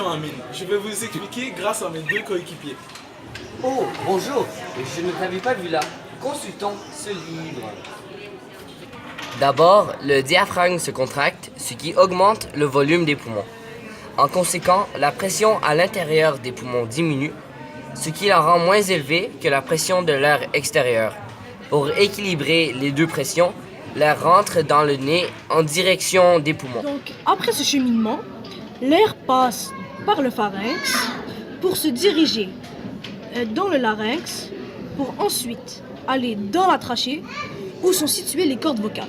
question, Amine. Je vais vous expliquer grâce à mes deux coéquipiers. Oh, bonjour, je ne t'avais pas vu là. Consultons ce livre. D'abord, le diaphragme se contracte, ce qui augmente le volume des poumons. En conséquent, la pression à l'intérieur des poumons diminue, ce qui la rend moins élevée que la pression de l'air extérieur. Pour équilibrer les deux pressions, l'air rentre dans le nez en direction des poumons. Donc, après ce cheminement, l'air passe par le pharynx pour se diriger dans le larynx pour ensuite aller dans la trachée où sont situées les cordes vocales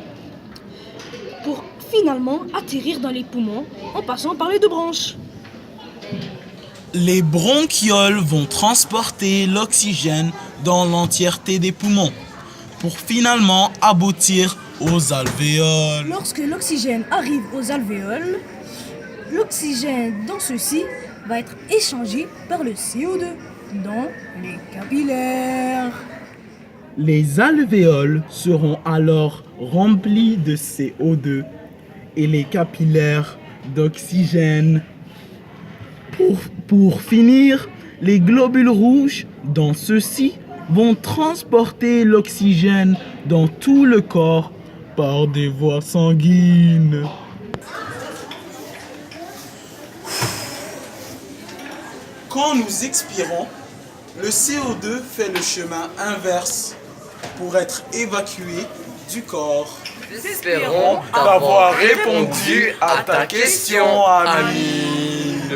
pour finalement atterrir dans les poumons en passant par les deux branches. Les bronchioles vont transporter l'oxygène dans l'entièreté des poumons pour finalement aboutir aux alvéoles. Lorsque l'oxygène arrive aux alvéoles, l'oxygène dans ceux-ci va être échangé par le CO2 dans les capillaires. Les alvéoles seront alors remplies de CO2 et les capillaires d'oxygène. Pour finir, les globules rouges dans ceux-ci vont transporter l'oxygène dans tout le corps par des voies sanguines. Quand nous expirons, le CO2 fait le chemin inverse pour être évacué du corps. Espérons D'avoir répondu à ta question, Amine.